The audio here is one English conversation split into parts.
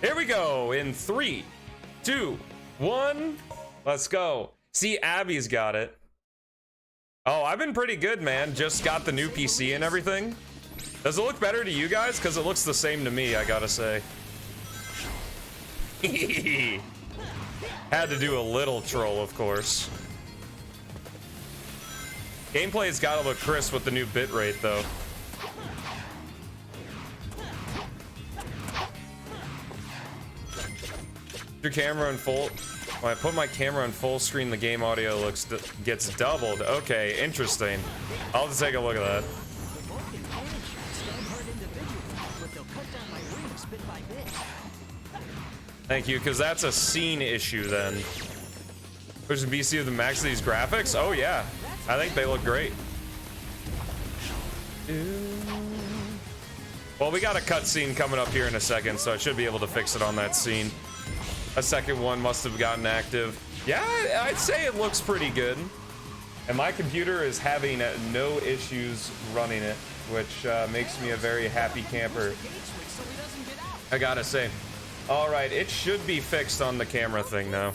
Here we go in 3, 2, 1. Let's go. See, Abby's got it. Oh, I've been pretty good, man. Just got the new PC and everything. Does it look better to you guys? Because it looks the same to me, I gotta say. Had to do a little troll, of course. Gameplay's gotta look crisp with the new bitrate, though. Your camera in full. When I put my camera in full screen, the game audio gets doubled. Okay, interesting. I'll have to take a look at that. Thank you, because that's a scene issue then. Pushing BC of the max of these graphics? Oh yeah, I think they look great. Well, we got a cutscene coming up here in a second, so I should be able to fix it on that scene. A second one must have gotten active. Yeah, I'd say it looks pretty good. And my computer is having no issues running it, which makes me a very happy camper, I gotta say. All right, it should be fixed on the camera thing now,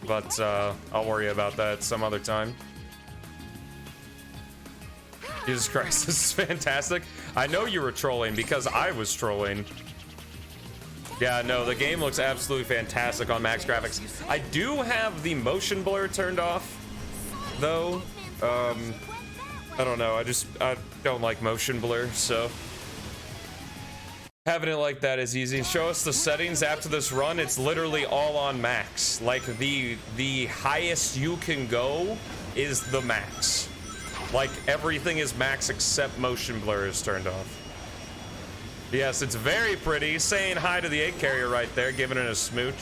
but I'll worry about that some other time. Jesus Christ, this is fantastic. I know you were trolling because I was trolling. Yeah, no, the game looks absolutely fantastic on max graphics. I do have the motion blur turned off, though. I don't know, I don't like motion blur, so having it like that is easy. Show us the settings after this run. It's literally all on max. Like the highest you can go is the max. Like everything is max except motion blur is turned off. Yes, it's very pretty. Saying hi to the egg carrier right there, giving it a smooch.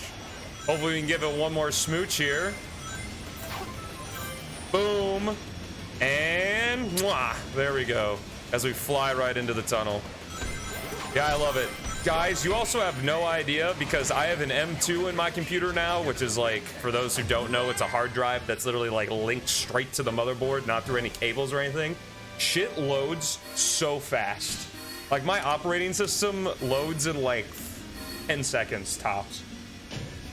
Hopefully we can give it one more smooch here. Boom. And mwah, there we go. As we fly right into the tunnel. Yeah, I love it. Guys, you also have no idea because I have an M2 in my computer now, which is like, for those who don't know, it's a hard drive that's literally like linked straight to the motherboard, not through any cables or anything. Shit loads so fast. Like my operating system loads in like 10 seconds tops.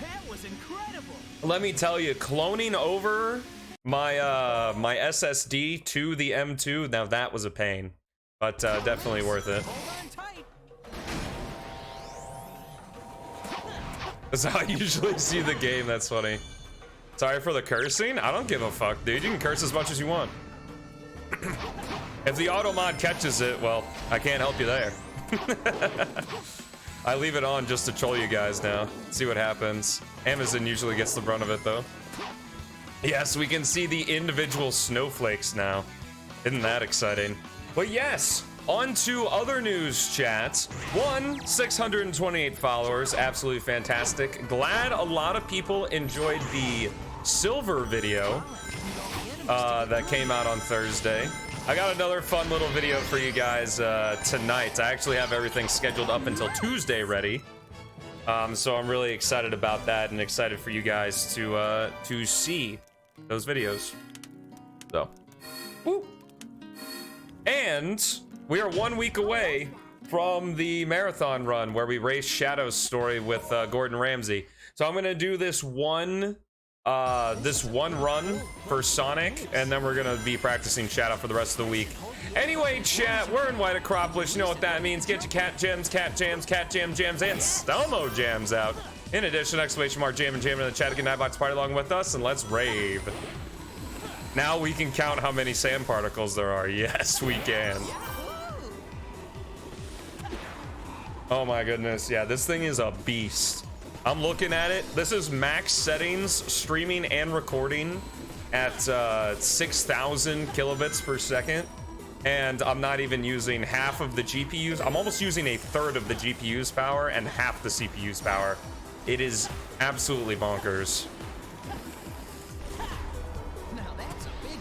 That was incredible. Let me tell you, cloning over my my SSD to the M2, now that was a pain, but definitely worth it. That's how I usually see the game. That's funny. Sorry for the cursing. I don't give a fuck, dude. You can curse as much as you want. If the auto mod catches it, well, I can't help you there. I leave it on just to troll you guys now. See what happens. Amazon usually gets the brunt of it, though. Yes, we can see the individual snowflakes now. Isn't that exciting? But yes, on to other news, chat. 628 followers. Absolutely fantastic. Glad a lot of people enjoyed the silver video that came out on Thursday. I got another fun little video for you guys tonight. I actually have everything scheduled up until Tuesday ready. So I'm really excited about that and excited for you guys to see those videos. So, woo. And we are 1 week away from the marathon run where we race Shadow's story with Gordon Ramsay. So I'm gonna do this one run for Sonic, and then we're gonna be practicing Shadow for the rest of the week. Anyway, chat, we're in White Acropolis. You know what that means. Get your cat jams, cat jams, cat jams, and Stomo jams out. In addition, exclamation mark jam and jam in the chat. Again, Nightbox party along with us, and let's rave. Now we can count how many sand particles there are. Yes, we can. Oh my goodness. Yeah, this thing is a beast. I'm looking at it. This is max settings, streaming and recording at 6,000 kilobits per second. And I'm not even using half of the GPUs. I'm almost using a third of the GPU's power and half the CPU's power. It is absolutely bonkers.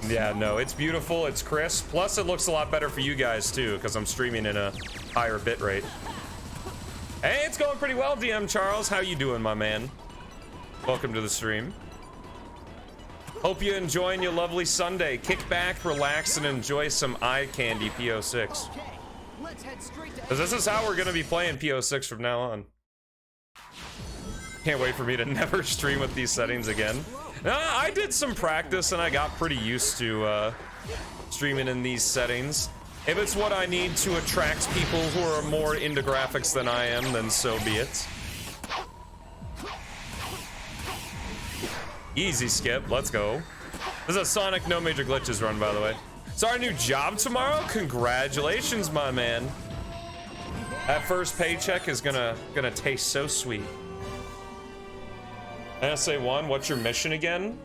Yeah, no, it's beautiful. It's crisp. Plus, it looks a lot better for you guys, too, because I'm streaming in a higher bit rate. Hey, it's going pretty well, DM Charles. How you doing, my man? Welcome to the stream. Hope you're enjoying your lovely Sunday. Kick back, relax, and enjoy some eye candy PO6. Because this is how we're going to be playing PO6 from now on. Can't wait for me to never stream with these settings again. I did some practice and I got pretty used to streaming in these settings. If it's what I need to attract people who are more into graphics than I am, then so be it. Easy skip, let's go. This is a Sonic No Major Glitches run, by the way. So our new job tomorrow? Congratulations, my man. That first paycheck is gonna taste so sweet. NSA1, what's your mission again?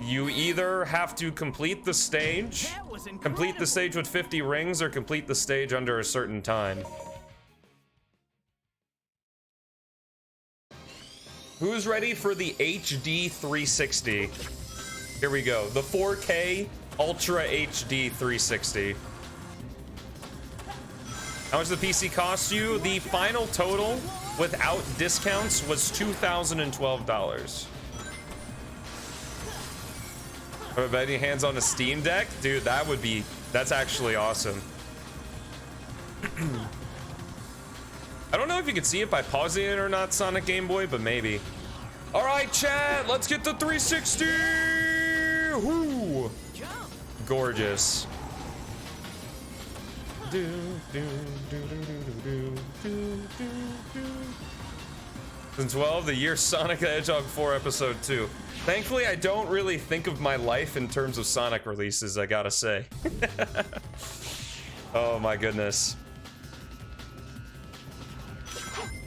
You either have to complete the stage, complete the stage with 50 rings, or complete the stage under a certain time. Who's ready for the HD 360? Here we go. The 4K Ultra HD 360. How much did the PC cost you? The final total without discounts was $2,012. Any hands on a Steam Deck? Dude, that's actually awesome. I don't know if you can see it by pausing it or not, Sonic Game Boy, but maybe. All right, chat, let's get the 360. Woo! Gorgeous. 2012, the year Sonic the Hedgehog 4 episode 2. Thankfully, I don't really think of my life in terms of Sonic releases, I gotta say. Oh my goodness.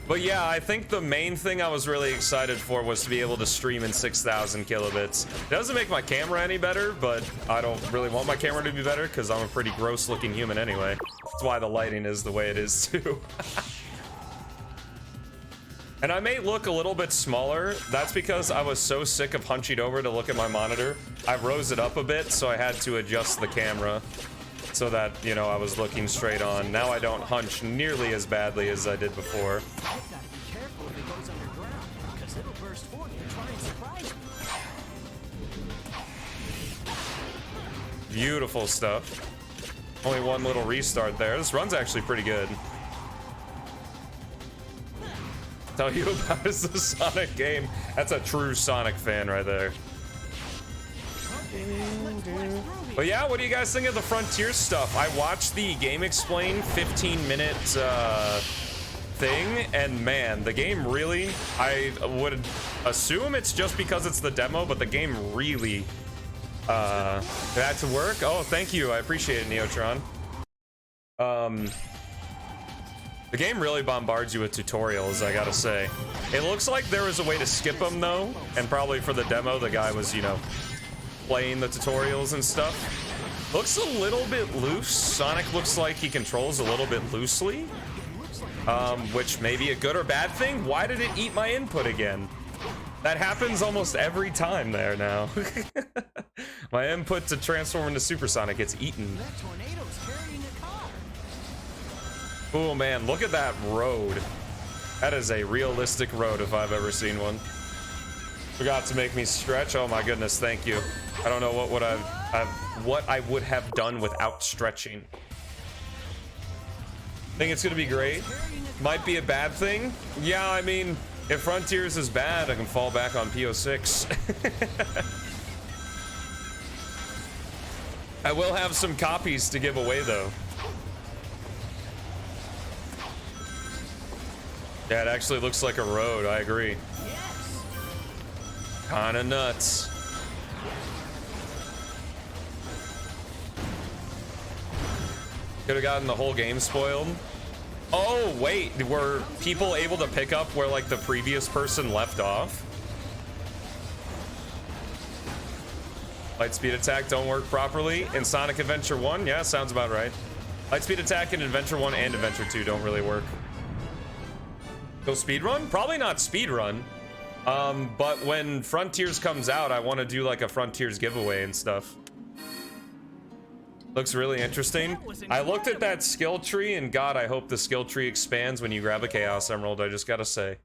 But yeah, I think the main thing I was really excited for was to be able to stream in 6,000 kilobits. It doesn't make my camera any better, but I don't really want my camera to be better because I'm a pretty gross looking human anyway. That's why the lighting is the way it is too. And I may look a little bit smaller. That's because I was so sick of hunching over to look at my monitor. I rose it up a bit, so I had to adjust the camera so that, you know, I was looking straight on. Now I don't hunch nearly as badly as I did before. I've got to be careful if it goes underground, because it'll burst forth and try and surprise me. Beautiful stuff. Only one little restart there. This run's actually pretty good. Tell you about is the Sonic game. That's a true Sonic fan right there. But yeah, what do you guys think of the Frontier stuff? I watched the Game Explain 15-minute thing, and man, the game really, I would assume it's just because it's the demo, but the game really had to work. Oh, thank you. I appreciate it, Neotron. The game really bombards you with tutorials, I gotta say. It looks like there was a way to skip them, though, and probably for the demo, the guy was, you know, playing the tutorials and stuff. Looks a little bit loose. Sonic looks like he controls a little bit loosely, which may be a good or bad thing. Why did it eat my input again? That happens almost every time there now. My input to transform into Super Sonic gets eaten. That tornado's carrying a car. Oh man, look at that road. That is a realistic road if I've ever seen one. Forgot to make me stretch. Oh my goodness, thank you. I don't know what I would have done without stretching. Think it's gonna be great. Might be a bad thing. Yeah, I mean, if Frontiers is bad, I can fall back on PO6. I will have some copies to give away though. Yeah, it actually looks like a road, I agree. Yes. Kinda nuts. Could have gotten the whole game spoiled. Oh, wait, were people able to pick up where, like, the previous person left off? Lightspeed attack don't work properly in Sonic Adventure 1? Yeah, sounds about right. Lightspeed attack in Adventure 1 and Adventure 2 don't really work. Go speedrun? Probably not speedrun. But when Frontiers comes out, I want to do like a Frontiers giveaway and stuff. Looks really interesting. I looked at that skill tree and God, I hope the skill tree expands when you grab a Chaos Emerald, I just gotta say.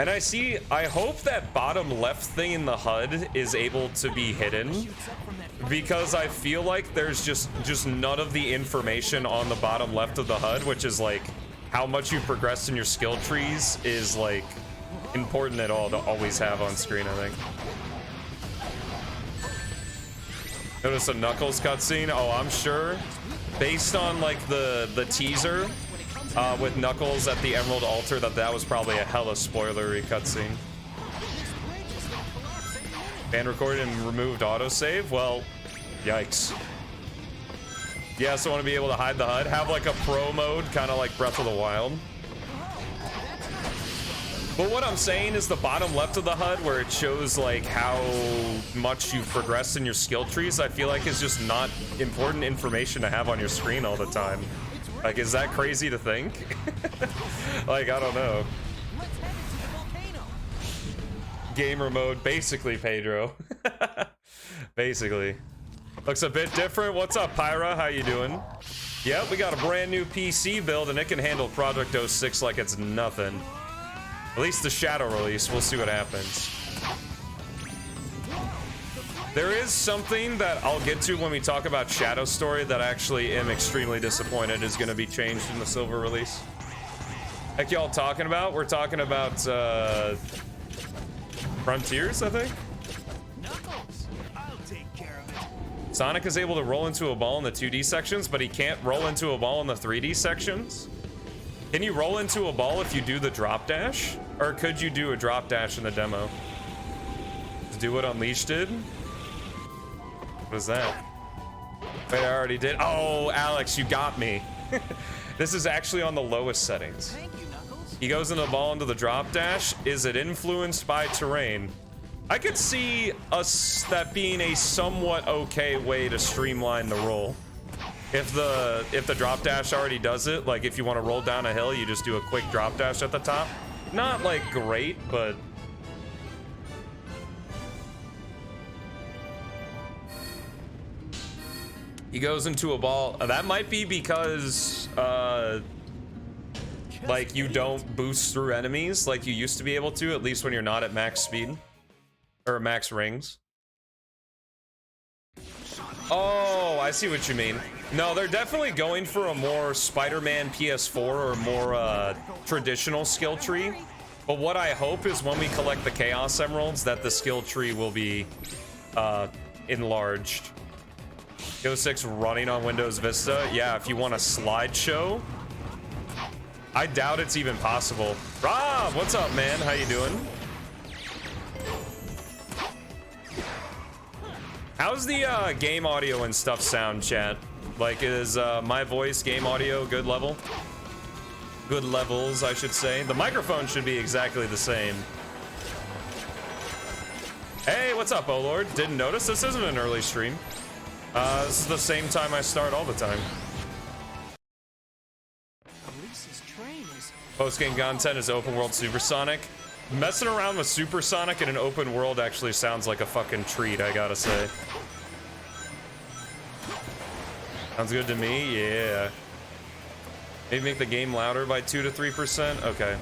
And I hope that bottom left thing in the HUD is able to be hidden, because I feel like there's just none of the information on the bottom left of the HUD, which is like how much you progressed in your skill trees is like important at all to always have on screen, I think. Notice a Knuckles cutscene? Oh, I'm sure. Based on like the teaser with Knuckles at the Emerald Altar, that was probably a hella spoilery cutscene. Banned recorded and removed autosave? Well, yikes. Yeah, so I want to be able to hide the HUD. Have like a pro mode, kind of like Breath of the Wild. But what I'm saying is the bottom left of the HUD, where it shows like how much you've progressed in your skill trees, I feel like is just not important information to have on your screen all the time. Like, is that crazy to think? Like, I don't know. Gamer mode, basically, Pedro. Basically. Looks a bit different. What's up, Pyra? How you doing? Yep, we got a brand new PC build, and it can handle Project 06 like it's nothing. At least the Shadow release. We'll see what happens. There is something that I'll get to when we talk about Shadow Story that I actually am extremely disappointed is going to be changed in the Silver release. Heck y'all talking about? We're talking about Frontiers, I think? Knuckles, I'll take care of it. Sonic is able to roll into a ball in the 2D sections, but he can't roll into a ball in the 3D sections? Can you roll into a ball if you do the drop dash? Or could you do a drop dash in the demo? Just do what Unleashed did? What is that? Wait, I already did. Oh, Alex, you got me. This is actually on the lowest settings. Thank you, Knuckles. He goes in the ball into the drop dash. Is it influenced by terrain? I could see us that being a somewhat okay way to streamline the roll. If the drop dash already does it, like if you want to roll down a hill, you just do a quick drop dash at the top. Not like great, but he goes into a ball. That might be because like you don't boost through enemies like you used to be able to, at least when you're not at max speed or max rings. Oh, I see what you mean. No, they're definitely going for a more Spider-Man PS4 or more traditional skill tree. But what I hope is when we collect the Chaos Emeralds that the skill tree will be enlarged. Go 6 running on Windows Vista. Yeah, if you want a slideshow. I doubt it's even possible. Rob, what's up, man? How you doing? How's the game audio and stuff sound, chat? Like, is my voice game audio good level? Good levels, I should say. The microphone should be exactly the same. Hey, what's up, oh Lord? Didn't notice this isn't an early stream. This is the same time I start all the time. Lisa's train is Post-game content is open world Supersonic. Messing around with Supersonic in an open world actually sounds like a fucking treat, I gotta say. Sounds good to me, yeah. Maybe make the game louder by 2 to 3%? Okay.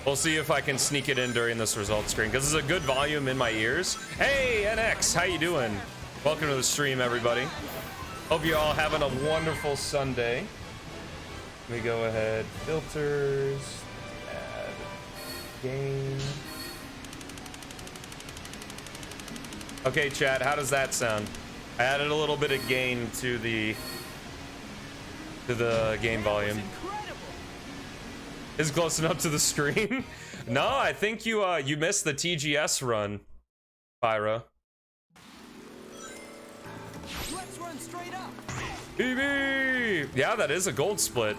We'll see if I can sneak it in during this results screen, because it's a good volume in my ears. Hey, NX, how you doing? Welcome to the stream, everybody. Hope you all having a wonderful Sunday. Let me go ahead. Filters. Add game. Okay, chat, how does that sound? I added a little bit of gain to the game volume. Is it close enough to the screen? No, I think you missed the TGS run, Pyra. let's run straight up. BB! Yeah, that is a gold split.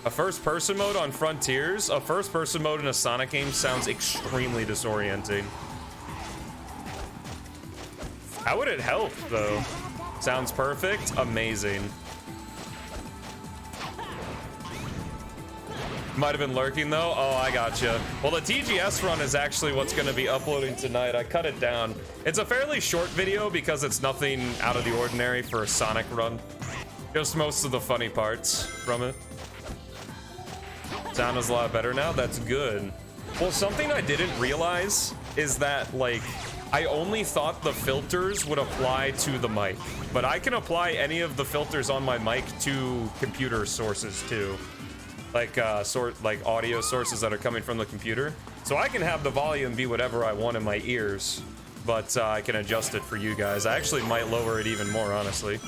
A first-person mode on Frontiers? A first-person mode in a Sonic game sounds extremely disorienting. How would it help, though? Sounds perfect. Amazing. Might have been lurking, though. Oh, I gotcha. Well, the TGS run is actually what's going to be uploading tonight. I cut it down. It's a fairly short video because it's nothing out of the ordinary for a Sonic run. Just most of the funny parts from it. Sound is a lot better now. That's good. Well, something I didn't realize is that, like, I only thought the filters would apply to the mic, but I can apply any of the filters on my mic to computer sources too. Like, like audio sources that are coming from the computer. So I can have the volume be whatever I want in my ears, but I can adjust it for you guys. I actually might lower it even more, honestly.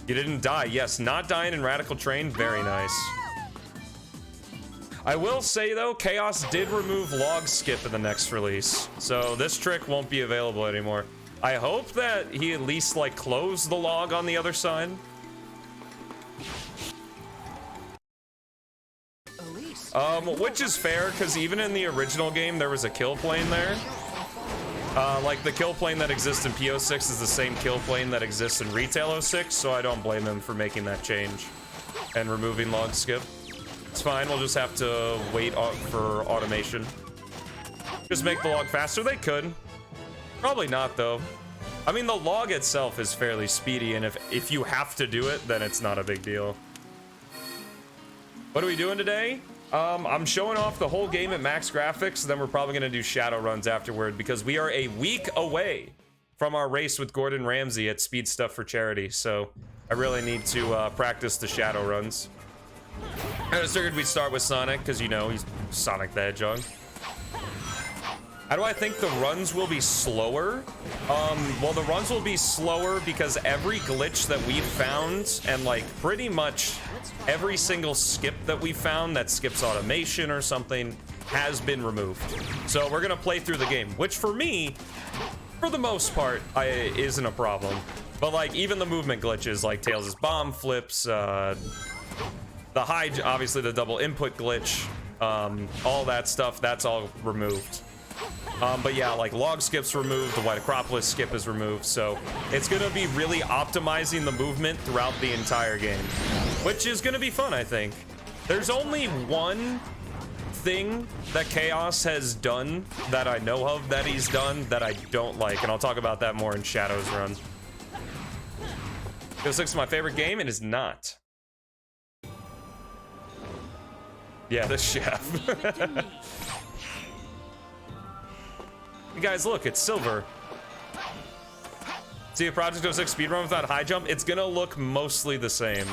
You didn't die. Yes, not dying in Radical Train. Very nice. I will say, though, Chaos did remove log skip in the next release, so this trick won't be available anymore. I hope that he at least, like, closed the log on the other side. Which is fair, because even in the original game, there was a kill plane there. Like, the kill plane that exists in PO6 is the same kill plane that exists in Retail 06, so I don't blame him for making that change and removing log skip. It's fine, we'll just have to wait for automation. Just make the log faster. They could. Probably not, though. I mean, the log itself is fairly speedy, and if you have to do it, then it's not a big deal. What are we doing today? I'm showing off the whole game at max graphics, then we're probably going to do shadow runs afterward, because we are a week away from our race with Gordon Ramsay at Speed Stuff for Charity, so I really need to practice the shadow runs. I just figured we'd start with Sonic, because, you know, he's Sonic the Hedgehog. How do I think the runs will be slower? Well, the runs will be slower because every glitch that we've found, and, like, pretty much every single skip that we found that skips automation or something, has been removed. So we're gonna play through the game, which for me, for the most part, isn't a problem. But, like, even the movement glitches, like Tails' bomb flips, the high, obviously the double input glitch, all that stuff, that's all removed. But yeah, like log skip's removed, the White Acropolis skip is removed, so it's gonna be really optimizing the movement throughout the entire game, which is gonna be fun, I think. There's only one thing that Chaos has done that I know of that he's done that I don't like, and I'll talk about that more in Shadow's run. PO6 is my favorite game, it is not. Yeah, the chef. You guys, look, it's silver. See a Project 06 speedrun without high jump? It's gonna look mostly the same.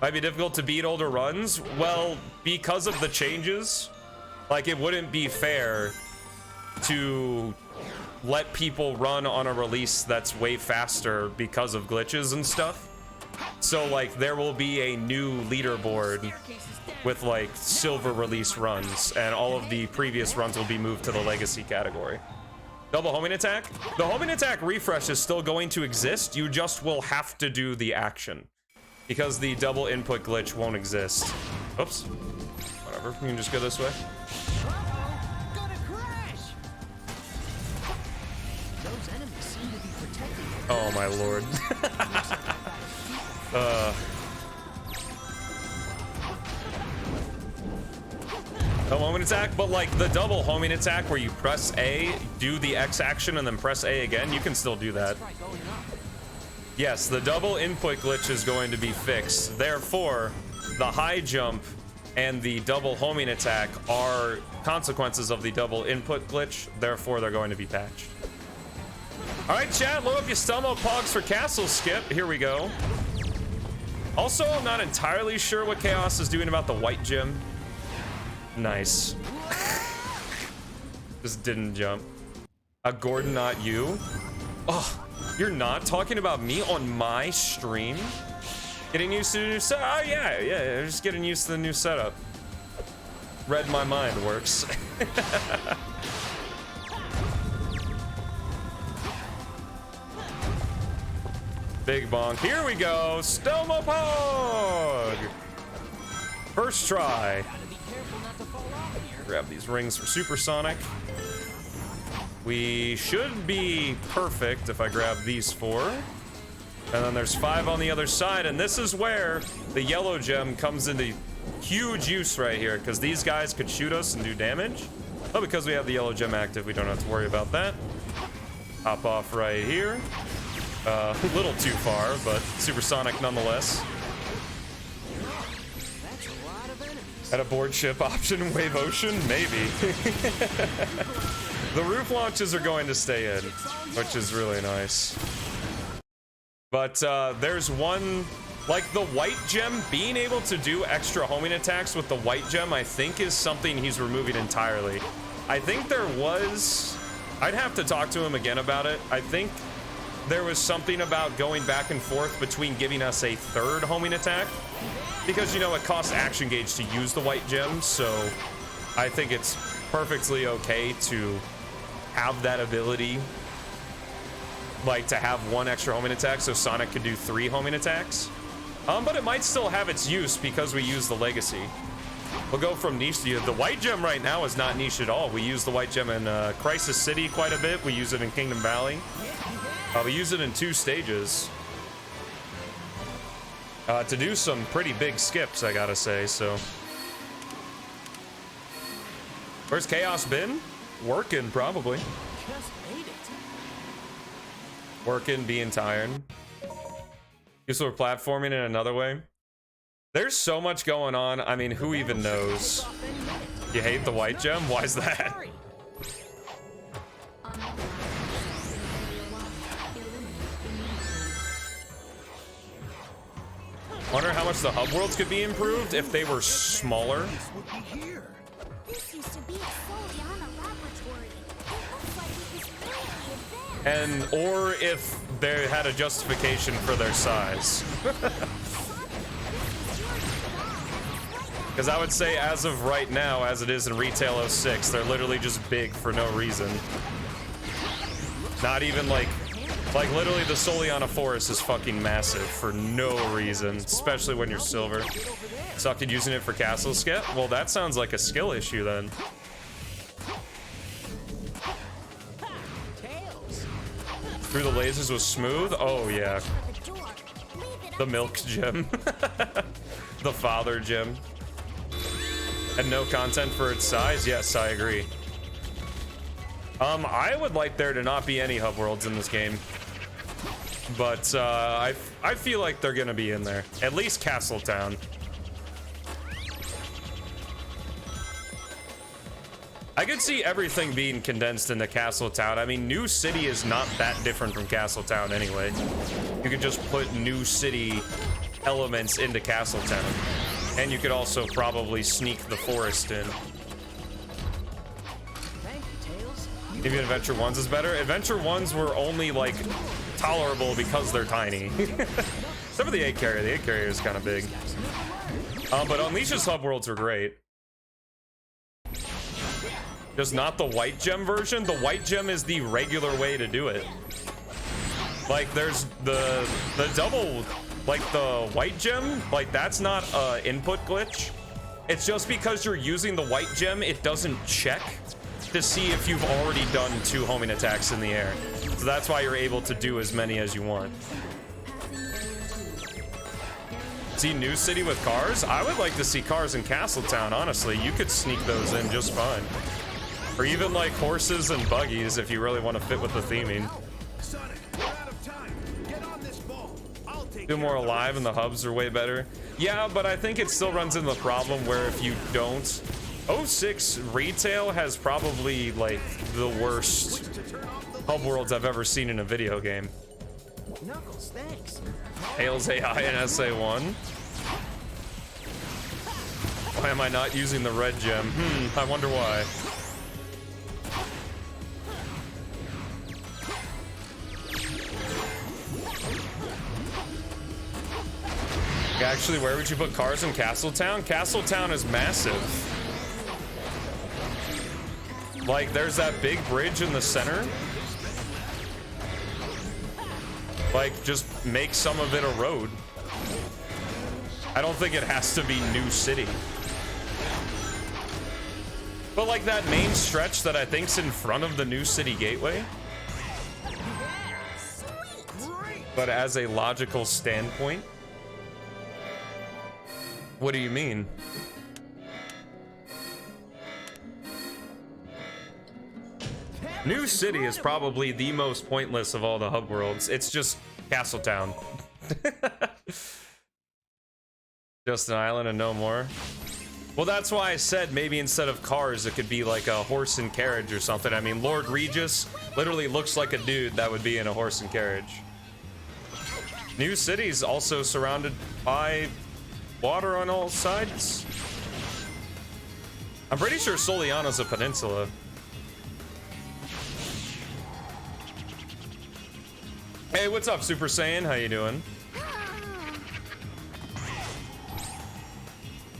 Might be difficult to beat older runs. Well, because of the changes, like it wouldn't be fair to let people run on a release that's way faster because of glitches and stuff. So like there will be a new leaderboard with like silver release runs, and all of the previous runs will be moved to the legacy category. Double homing attack? The homing attack refresh is still going to exist, you just will have to do the action because the double input glitch won't exist. Oops. Whatever, we can just go this way. Oh my lord. No homing attack, but like the double homing attack where you press A, do the X action, and then press A again, you can still do that. Yes, the double input glitch is going to be fixed. Therefore, the high jump and the double homing attack are consequences of the double input glitch. Therefore, they're going to be patched. All right, chat, load up your Stumbo Pogs for Castle Skip. Here we go. Also, I'm not entirely sure what Chaos is doing about the white gem. Nice. Just didn't jump. Gordon, not you. Oh, you're not talking about me on my stream? Getting used to the new setup? Oh, yeah, just getting used to the new setup. Read my mind works. Big bonk. Here we go. Stumbo Pog. First try. Grab these rings for Supersonic. We should be perfect if I grab these 4. And then there's 5 on the other side, and this is where the yellow gem comes into huge use right here, because these guys could shoot us and do damage. But because we have the yellow gem active, we don't have to worry about that. Hop off right here. A little too far, but supersonic nonetheless. At a board ship option, Wave Ocean? Maybe. The roof launches are going to stay in, which is really nice. But there's one, like the white gem, being able to do extra homing attacks with the white gem, I think is something he's removing entirely. I think there was, I'd have to talk to him again about it. I think there was something about going back and forth between giving us a third homing attack, because, you know, it costs action gauge to use the white gem, so I think it's perfectly okay to have that ability, like to have one extra homing attack so Sonic could do 3 homing attacks. But it might still have its use because we use the legacy. We'll go from niche to the white gem right now is not niche at all. We use the white gem in Crisis City quite a bit. We use it in Kingdom Valley. We use it in 2 stages. To do some pretty big skips, I gotta say, so. Where's Chaos been? Working, probably. Just made it. Working, being tired. Useful for platforming in another way. There's so much going on. I mean, who even knows? You hate the white gem? Why is that? Wonder how much the hub worlds could be improved if they were smaller. This used to be a Soliana laboratory. It looks like it was greatly advanced. And or if they had a justification for their size. Because I would say as of right now, as it is in Retail 06, they're literally just big for no reason. Not even like literally the Soliana Forest is fucking massive for no reason, especially when you're silver. Sucked at using it for castle skip? Well, that sounds like a skill issue then. Through the lasers was smooth? Oh yeah. The milk gem. The father gem. And no content for its size? Yes, I agree. I would like there to not be any hub worlds in this game. But I feel like they're gonna be in there. At least Castletown. I could see everything being condensed into Castletown. I mean, New City is not that different from Castletown anyway. You could just put New City elements into Castletown. And you could also probably sneak the forest in. Maybe Adventure 1s is better. Adventure 1s were only, like, tolerable because they're tiny. Except for the 8 carrier. The 8 carrier is kind of big. But Unleash's hub worlds were great. Just not the white gem version. The white gem is the regular way to do it. Like, there's the double, like, the white gem, like, that's not a input glitch. It's just because you're using the white gem, it doesn't check to see if you've already done 2 homing attacks in the air. So that's why you're able to do as many as you want. See New City with cars? I would like to see cars in Castletown, honestly. You could sneak those in just fine. Or even like horses and buggies if you really want to fit with the theming. Do more alive and the hubs are way better. Yeah, but I think it still runs into the problem where if you don't... 06 Retail has probably like the worst hub worlds I've ever seen in a video game. Knuckles, thanks. Tails AI and SA1. Why am I not using the red gem? I wonder why. Actually, where would you put cars in Castletown? Castletown is massive. Like, there's that big bridge in the center. Like, just make some of it a road. I don't think it has to be New City. But like that main stretch that I think's in front of the New City Gateway. But as a logical standpoint. What do you mean? New City is probably the most pointless of all the hub worlds. It's just Castletown. Just an island and no more. Well, that's why I said maybe instead of cars, it could be like a horse and carriage or something. I mean, Lord Regis literally looks like a dude that would be in a horse and carriage. New cities also surrounded by water on all sides. I'm pretty sure Soliana's a peninsula. Hey, what's up, Super Saiyan? How you doing?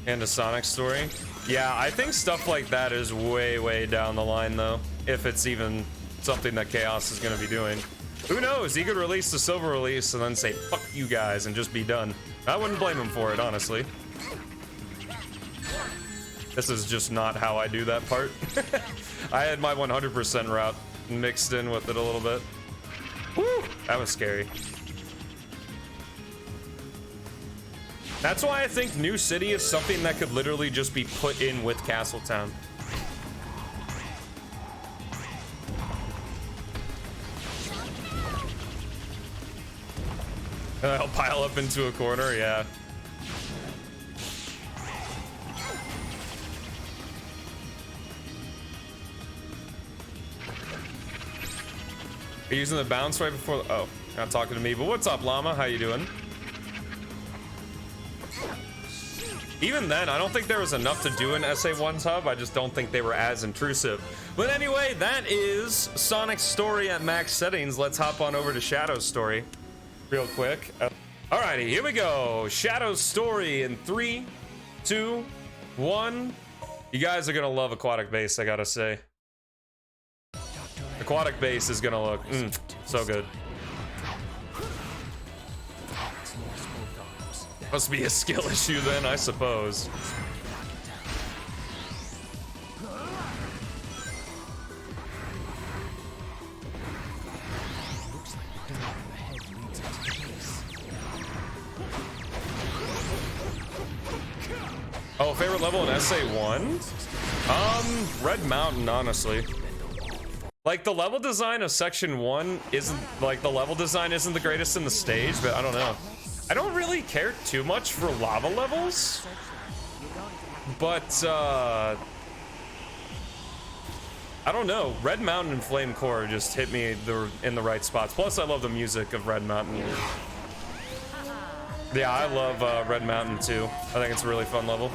And a Sonic story. Yeah, I think stuff like that is way down the line, though. If it's even something that Chaos is going to be doing. Who knows? He could release the silver release and then say, fuck you guys, and just be done. I wouldn't blame him for it, honestly. This is just not how I do that part. I had my 100% route mixed in with it a little bit. Woo! That was scary. That's why I think New City is something that could literally just be put in with Castletown. I'll pile up into a corner, yeah. Are you using the bounce right before the, oh, not talking to me, but what's up, Llama? How you doing? Even then, I don't think there was enough to do in SA1's hub. I just don't think they were as intrusive. But anyway, that is Sonic's story at max settings. Let's hop on over to Shadow's story real quick. Alrighty, here we go. Shadow's story in 3, 2, 1. You guys are gonna love Aquatic Base, I gotta say. Aquatic Base is gonna look so good. Must be a skill issue then, I suppose. Oh, favorite level in SA1? Red Mountain, honestly. Like, the level design of Section 1 isn't, like, the level design isn't the greatest in the stage, but I don't know. I don't really care too much for lava levels, but, I don't know. Red Mountain and Flame Core just hit me in the right spots. Plus, I love the music of Red Mountain. Yeah, I love Red Mountain, too. I think it's a really fun level.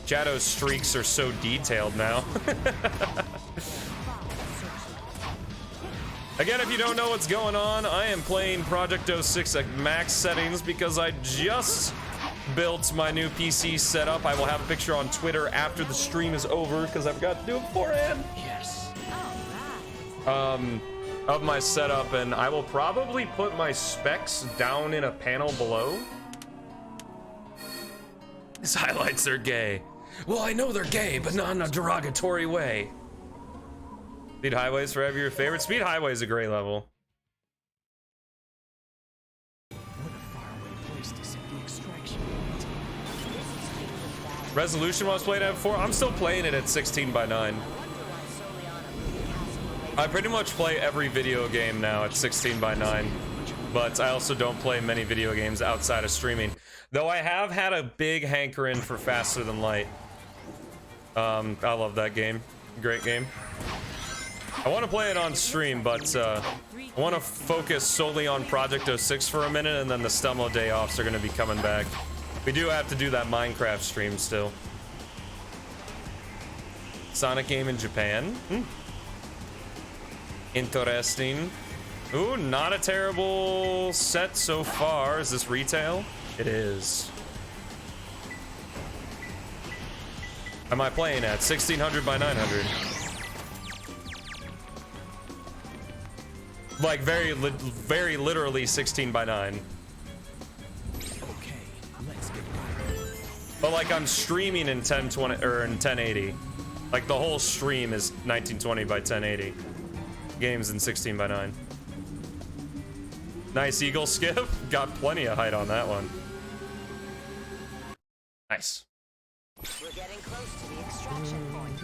Shadow's streaks are so detailed now. Again, if you don't know what's going on, I am playing Project 06 at max settings because I just built my new PC setup. I will have a picture on Twitter after the stream is over because I forgot to do it beforehand. Yes. Of my setup, and I will probably put my specs down in a panel below. His highlights are gay. Well, I know they're gay, but not in a derogatory way. Speed Highway's forever your favorite. Speed Highway is a great level. What a faraway place to set the extraction point. Resolution was played at 4. I'm still playing it at 16:9. I pretty much play every video game now at 16:9, but I also don't play many video games outside of streaming. Though I have had a big hankering for Faster Than Light. I love that game. Great game. I want to play it on stream, but I want to focus solely on Project 06 for a minute, and then the Stummo day offs are going to be coming back. We do have to do that Minecraft stream still. Sonic game in Japan. Interesting. Ooh, not a terrible set so far. Is this retail? It is. Am I playing at 1600x900? Like very literally 16:9. Okay, let's get going. But like I'm streaming in 1020 or in 1080. Like the whole stream is 1920x1080. Games in 16:9. Nice eagle skip. Got plenty of height on that one. Nice. We're getting close to the extraction point.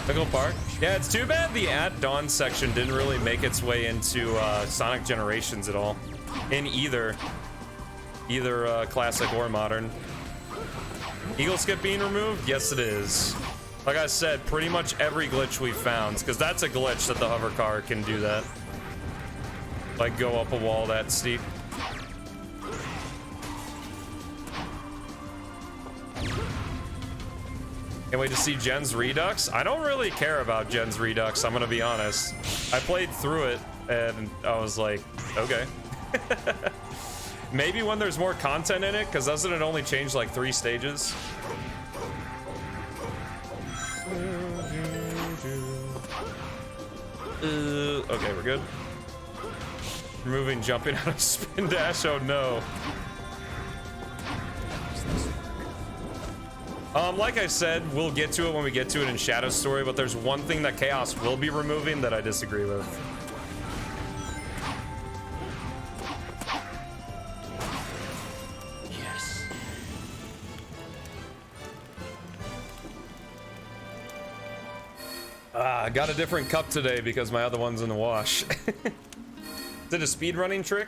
Pickle Park. Yeah, it's too bad the At Dawn section didn't really make its way into Sonic Generations at all, in either classic or modern. Eagle skip being removed? Yes, it is. Like I said, pretty much every glitch we found, because that's a glitch that the hover car can do that. Like go up a wall that steep. Can't wait to see Gen's Redux. I don't really care about Gen's Redux, I'm gonna be honest. I played through it and I was like, okay. Maybe when there's more content in it, because doesn't it only change like 3 stages? Okay, we're good. Removing jumping out of spin dash, oh no. Like I said, we'll get to it when we get to it in Shadow Story, but there's one thing that Chaos will be removing that I disagree with. Yes. I got a different cup today because my other one's in the wash. Is it a speedrunning trick?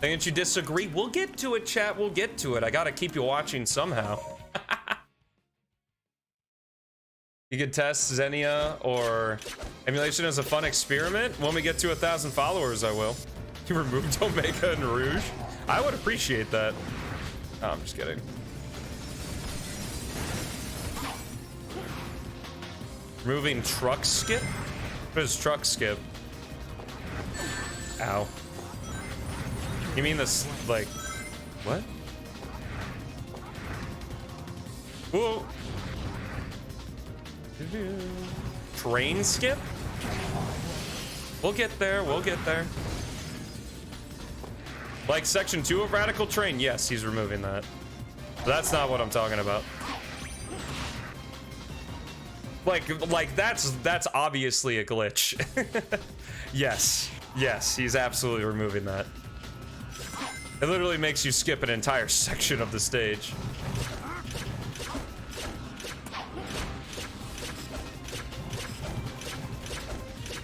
Didn't you disagree? We'll get to it, chat. We'll get to it. I gotta keep you watching somehow. You could test Xenia or emulation as a fun experiment. When we get to 1,000 followers, I will. You removed Omega and Rouge? I would appreciate that. Oh, I'm just kidding. Removing truck skip? What is truck skip? Ow. You mean this, like, what? Whoa. Train skip? We'll get there, we'll get there. Like section 2 of Radical Train? Yes, he's removing that. That's not what I'm talking about. Like that's obviously a glitch. Yes, he's absolutely removing that. It literally makes you skip an entire section of the stage.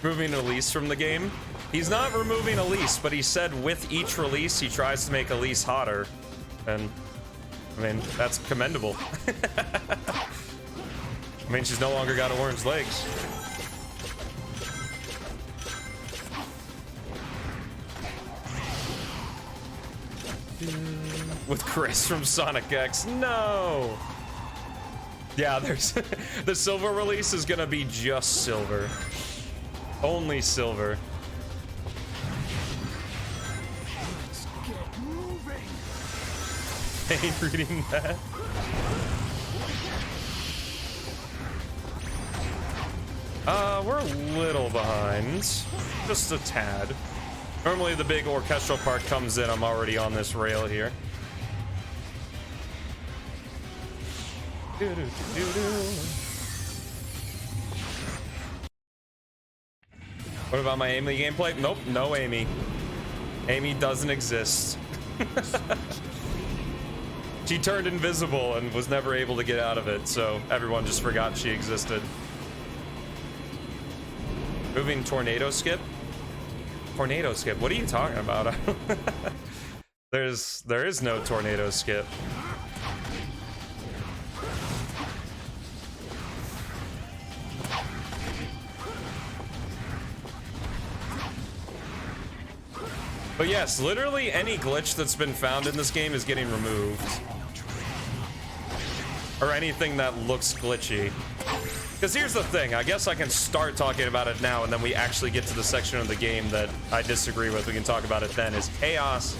Removing Elise from the game. He's not removing Elise, but he said with each release he tries to make Elise hotter. And I mean, that's commendable. I mean, she's no longer got orange legs. With Chris from Sonic X. No! Yeah, there's the silver release is gonna be just silver. Only silver. Let's get moving. Ain't reading that. We're a little behind. Just a tad. Normally the big orchestral part comes in, I'm already on this rail here. What about my Amy gameplay? Nope, no Amy. Amy doesn't exist. She turned invisible and was never able to get out of it, so everyone just forgot she existed. Moving tornado skip? Tornado skip? What are you talking about? There is no tornado skip. But yes, literally any glitch that's been found in this game is getting removed. Or anything that looks glitchy. Because here's the thing, I guess I can start talking about it now and then we actually get to the section of the game that I disagree with. We can talk about it then, is Chaos.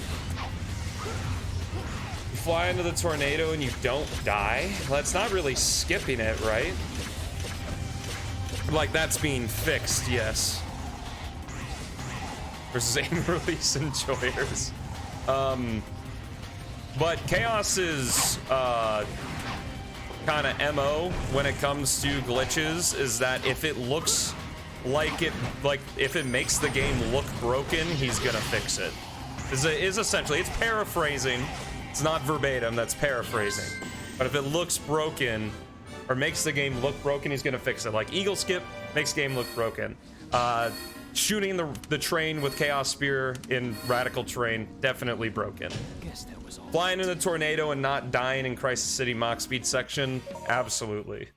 You fly into the tornado and you don't die? Well, that's not really skipping it, right? Like, that's being fixed, yes. Versus aim release enjoyers. But Chaos's kind of MO when it comes to glitches is that if it looks like if it makes the game look broken, he's gonna fix it. Is essentially, it's paraphrasing. It's not verbatim, that's paraphrasing. But if it looks broken, or makes the game look broken, he's gonna fix it. Like Eagle Skip makes game look broken. Shooting the train with Chaos Spear in Radical Terrain, definitely broken. Guess that was all. Flying in a tornado and not dying in Crisis City Mach Speed section, absolutely.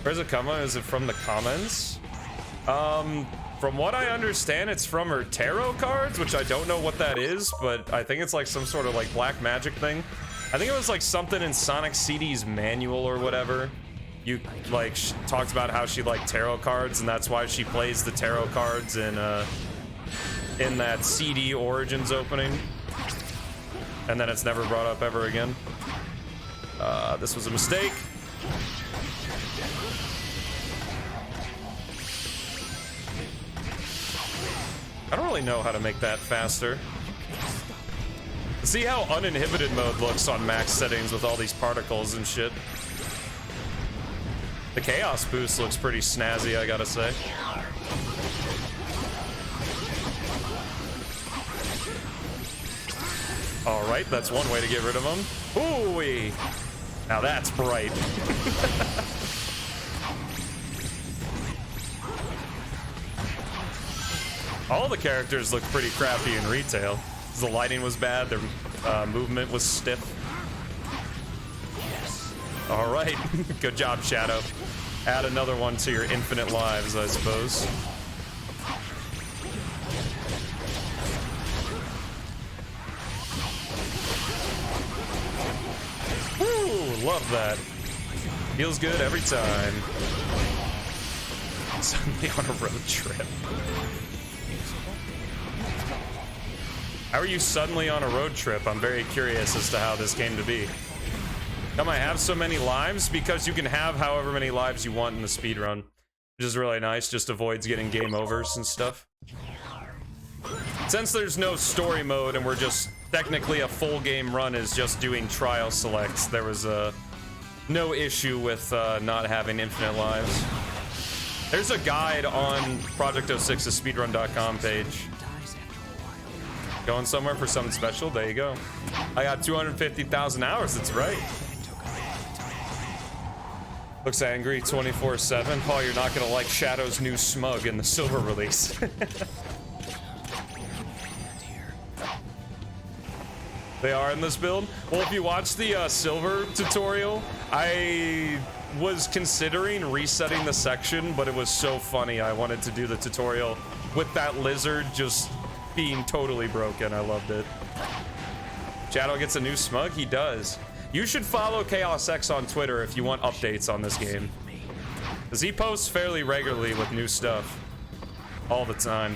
Where's it coming? Is it from the comments? From what I understand, it's from her tarot cards, which I don't know what that is, but I think it's like some sort of like black magic thing. I think it was like something in Sonic CD's manual or whatever. You like talked about how she liked tarot cards, and that's why she plays the tarot cards in that CD Origins opening. And then it's never brought up ever again. This was a mistake. I don't really know how to make that faster. See how uninhibited mode looks on max settings with all these particles and shit. The chaos boost looks pretty snazzy, I gotta say. All right, that's one way to get rid of them. Ooh-wee. Now that's bright. All the characters look pretty crappy in retail. The lighting was bad, their movement was stiff. All right, good job, Shadow. Add another one to your infinite lives, I suppose. Woo, love that. Feels good every time. Suddenly on a road trip. How are you suddenly on a road trip? I'm very curious as to how this came to be. Come, I have so many lives because you can have however many lives you want in the speedrun, which is really nice. Just avoids getting game overs and stuff. Since there's no story mode and we're just technically a full game run is just doing trial selects, there was no issue with not having infinite lives. There's a guide on Project 06's speedrun.com page. Going somewhere for something special? There you go. I got 250,000 hours, that's right. Looks angry 24/7. Oh, you're not gonna like Shadow's new smug in the silver release. They are in this build? Well, if you watch the silver tutorial, I was considering resetting the section, but it was so funny. I wanted to do the tutorial with that lizard just being totally broken. I loved it. Shadow gets a new smug? He does. You should follow Chaos X on Twitter if you want updates on this game, because he posts fairly regularly with new stuff all the time.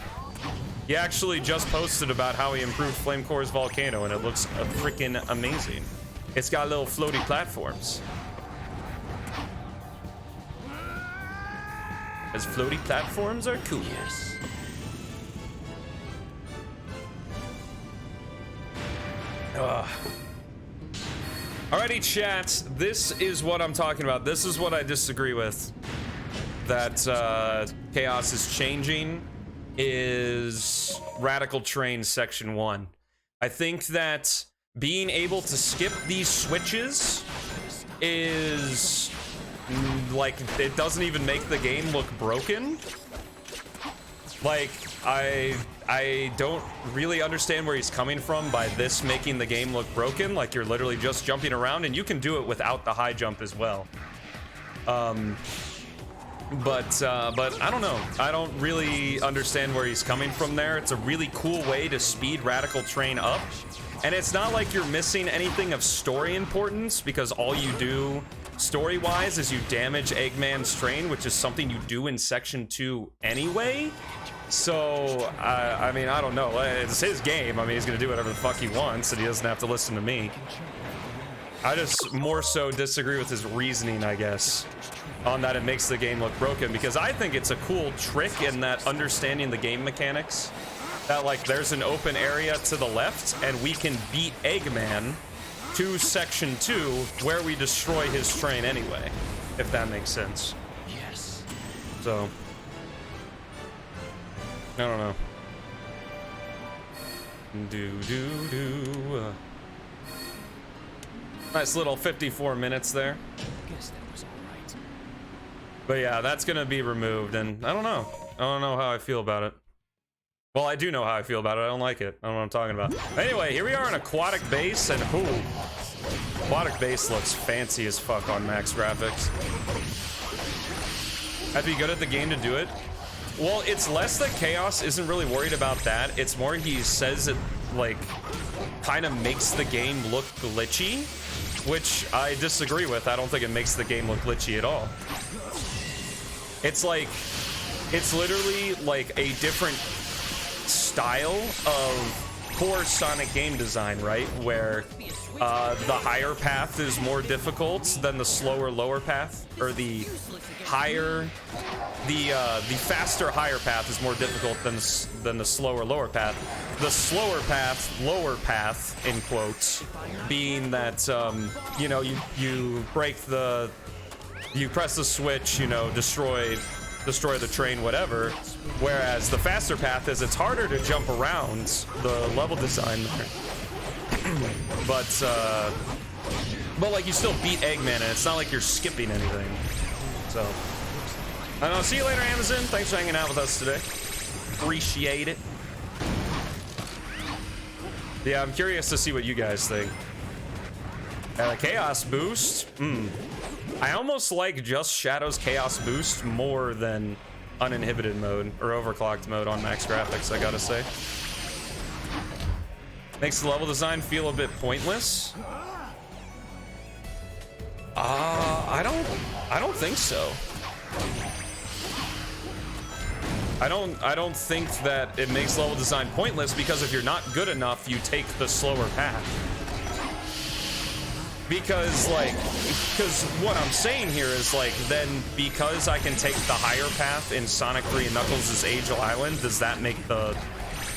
He actually just posted about how he improved Flame Core's Volcano, and it looks freaking amazing. It's got little floaty platforms. As floaty platforms are cool. Yes. Alrighty, chat. This is what I'm talking about. This is what I disagree with. That Chaos is changing is Radical Terrain Section 1. I think that being able to skip these switches is like, it doesn't even make the game look broken. Like, I don't really understand where he's coming from by this making the game look broken. Like, you're literally just jumping around, and you can do it without the high jump as well. But I don't know. I don't really understand where he's coming from there. It's a really cool way to speed Radical Terrain up. And it's not like you're missing anything of story importance, because all you do story-wise is you damage Eggman's train, which is something you do in Section 2 anyway. So, I mean, I don't know. It's his game. I mean, he's gonna do whatever the fuck he wants, and he doesn't have to listen to me. I just more so disagree with his reasoning, I guess, on that it makes the game look broken, because I think it's a cool trick in that understanding the game mechanics, that like there's an open area to the left and we can beat Eggman to Section 2 where we destroy his train anyway, if that makes sense. Yes. So I don't know. Nice little 54 minutes there. Guess that was all right. But yeah, that's gonna be removed, and I don't know. I don't know how I feel about it. Well, I do know how I feel about it. I don't like it. I don't know what I'm talking about. Anyway, here we are in Aquatic Base, and ooh, Aquatic Base looks fancy as fuck on max graphics. Have to be good at the game to do it. Well, it's less that Chaos isn't really worried about that. It's more he says it, like, kind of makes the game look glitchy, which I disagree with. I don't think it makes the game look glitchy at all. It's like, it's literally like a different style of core Sonic game design, right? Where the higher path is more difficult than the slower lower path, or the higher, the faster higher path is more difficult than the slower lower path. The slower path, lower path, in quotes, being that you know, you break the, you press the switch, you know, destroy the train, whatever. Whereas the faster path is, it's harder to jump around the level design there. but like, you still beat Eggman, and it's not like you're skipping anything. So, I don't know. See you later, Amazon. Thanks for hanging out with us today. Appreciate it. Yeah, I'm curious to see what you guys think. Chaos Boost. I almost like just Shadow's Chaos Boost more than uninhibited mode or overclocked mode on max graphics, I gotta say. Makes the level design feel a bit pointless. I don't think so. I don't think that it makes level design pointless, because if you're not good enough, you take the slower path. Because what I'm saying here is, like, then because I can take the higher path in Sonic 3 and Knuckles' Angel Island, does that make the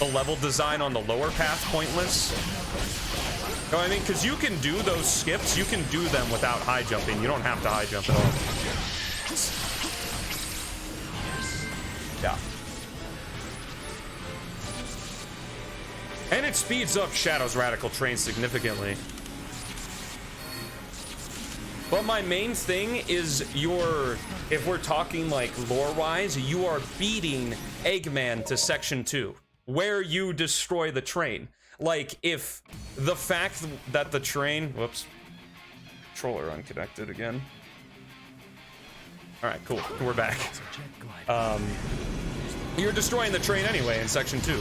level design on the lower path pointless? You know what I mean? Because you can do those skips, you can do them without high jumping. You don't have to high jump at all. Yeah. And it speeds up Shadow's Radical Train significantly. But my main thing is if we're talking like lore-wise, you are beating Eggman to Section 2, where you destroy the train. Like, if the fact that the train, whoops, controller unconnected again. All right, cool, we're back. You're destroying the train anyway in Section 2.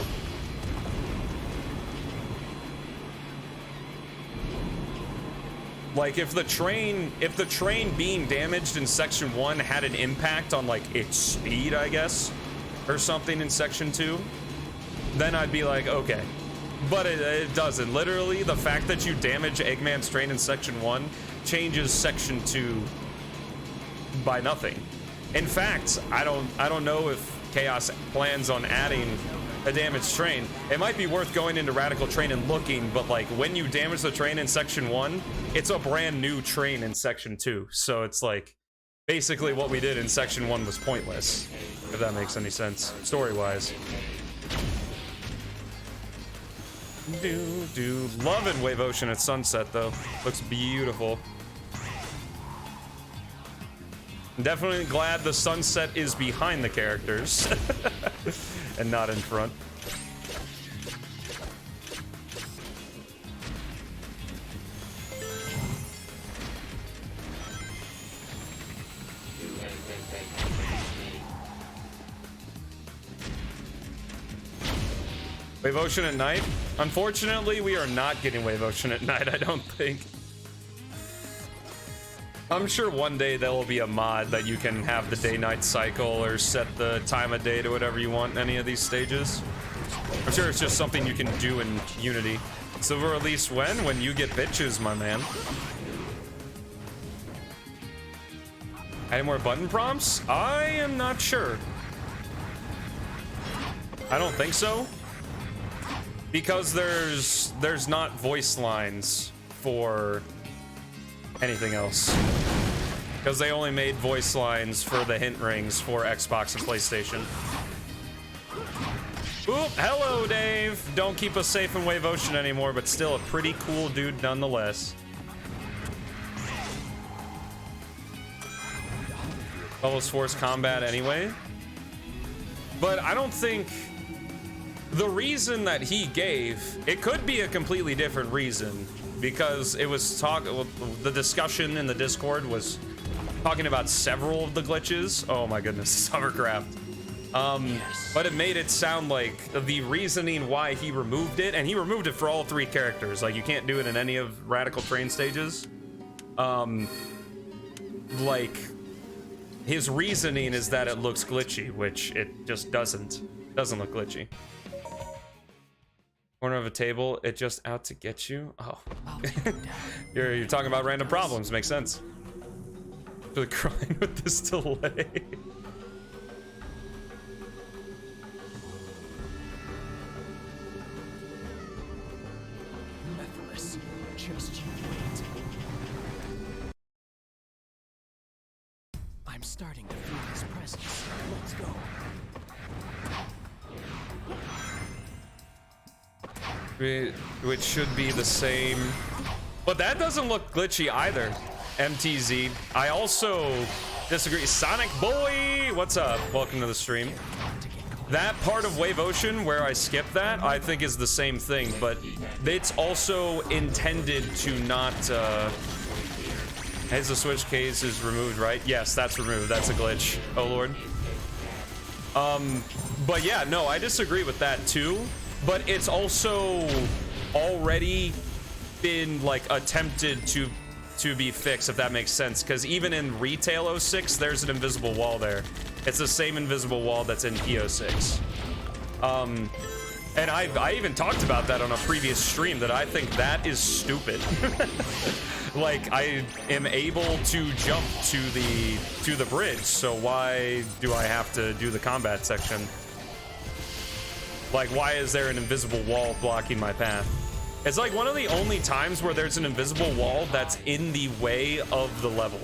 Like, if the train being damaged in Section 1 had an impact on, like, its speed, I guess, or something in Section 2, then I'd be like, okay. But it doesn't. Literally, the fact that you damage Eggman's train in Section 1 changes Section 2 by nothing. In fact, I don't know if Chaos plans on adding a damaged train. It might be worth going into Radical Train and looking, but like, when you damage the train in Section 1, it's a brand new train in Section 2. So it's like, basically what we did in Section 1 was pointless, if that makes any sense, story-wise. Loving Wave Ocean at sunset, though. Looks beautiful. Definitely glad the sunset is behind the characters and not in front. Wave Ocean at night? Unfortunately, we are not getting Wave Ocean at night, I don't think. I'm sure one day there will be a mod that you can have the day-night cycle or set the time of day to whatever you want in any of these stages. I'm sure it's just something you can do in Unity. Silver release when? When you get bitches, my man. Any more button prompts? I am not sure. I don't think so. Because there's not voice lines for anything else. Because they only made voice lines for the hint rings for Xbox and PlayStation. Oop, hello, Dave. Don't keep us safe in Wave Ocean anymore, but still a pretty cool dude nonetheless. Almost force combat anyway. But I don't think the reason that he gave, it could be a completely different reason, because it was the discussion in the Discord was talking about several of the glitches. Oh my goodness, hovercraft. But it made it sound like the reasoning why he removed it, and he removed it for all 3 characters. Like, you can't do it in any of Radical Train stages. Like, his reasoning is that it looks glitchy, which it just doesn't look glitchy. Corner of a table, it just out to get you. Oh, you're talking about random problems. Makes sense. Really crying with this delay. Mephiles, just you wait. I'm starting to feel his presence. Let's go. Which should be the same, but that doesn't look glitchy either. MTZ. I also disagree. Sonic Boy, what's up? Welcome to the stream. That part of Wave Ocean where I skipped that, I think is the same thing, but it's also intended to not. As the switch case is removed, right? Yes, that's removed. That's a glitch. Oh lord. But yeah, no, I disagray with that too. But it's also already been like attempted to be fixed, if that makes sense. Because even in Retail 06, there's an invisible wall there. It's the same invisible wall that's in P06. And I even talked about that on a previous stream, that I think that is stupid. Like, I am able to jump to the bridge, so why do I have to do the combat section? Like, why is there an invisible wall blocking my path? It's like one of the only times where there's an invisible wall that's in the way of the level.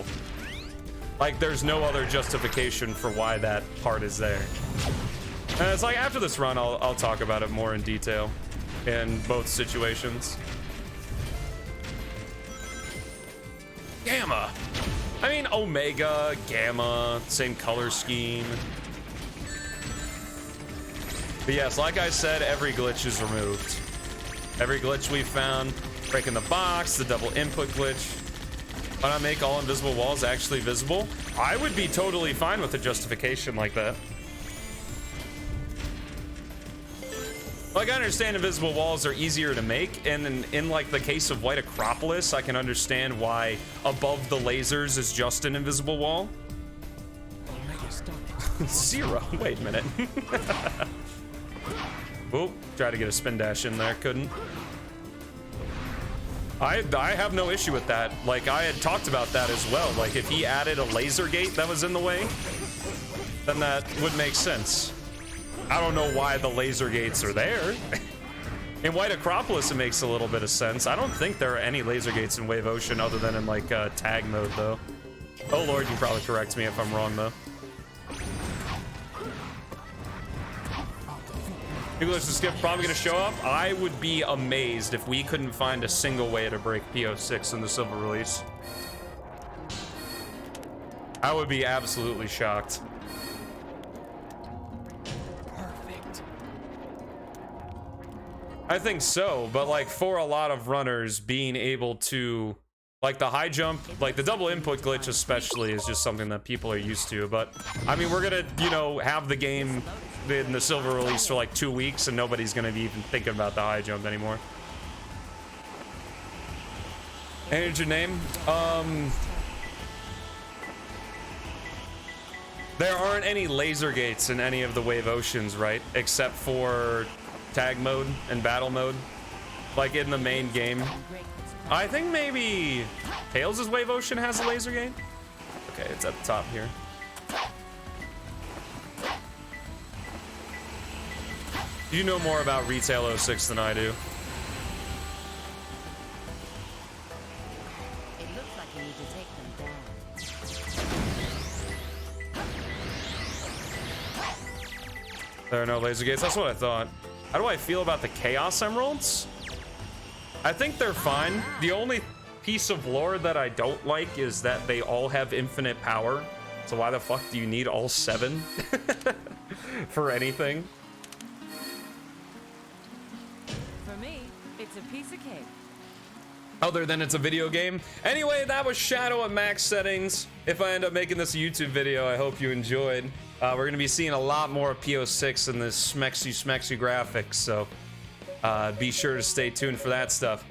Like, there's no other justification for why that part is there. And it's like, after this run, I'll talk about it more in detail in both situations. Gamma. I mean, Omega, Gamma, same color scheme. But yes, like I said, every glitch is removed. Every glitch we found, breaking the box, the double input glitch. Why not make all invisible walls actually visible? I would be totally fine with a justification like that. Like, I understand invisible walls are easier to make, and in like the case of White Acropolis, I can understand why above the lasers is just an invisible wall. Zero. Wait a minute. Oh, tried to get a spin dash in there, couldn't. I have no issue with that. Like, I had talked about that as well. Like, if he added a laser gate that was in the way, then that would make sense. I don't know why the laser gates are there. In White Acropolis, it makes a little bit of sense. I don't think there are any laser gates in Wave Ocean other than in, like, tag mode, though. Oh, Lord, you can probably correct me if I'm wrong, though. English is probably going to show up. I would be amazed if we couldn't find a single way to break P06 in the silver release. I would be absolutely shocked. Perfect. I think so, but like for a lot of runners, being able to, like the high jump, like the double input glitch especially, is just something that people are used to. But I mean, we're gonna, you know, have the game in the silver release for like 2 weeks, and nobody's gonna be even thinking about the high jump anymore. And your name? There aren't any laser gates in any of the Wave Oceans, right? Except for tag mode and battle mode, like in the main game. I think maybe Tails' Wave Ocean has a laser gate. Okay, it's at the top here. You know more about Retail 06 than I do. It looks like you need to take them down. There are no laser gates. That's what I thought. How do I feel about the Chaos Emeralds? I think they're fine. The only piece of lore that I don't like is that they all have infinite power. So why the fuck do you need all 7 for anything? For me, it's a piece of cake. Other than it's a video game. Anyway, that was Shadow at max settings. If I end up making this a YouTube video, I hope you enjoyed. We're gonna be seeing a lot more of PO6 in this smexy graphics, so be sure to stay tuned for that stuff.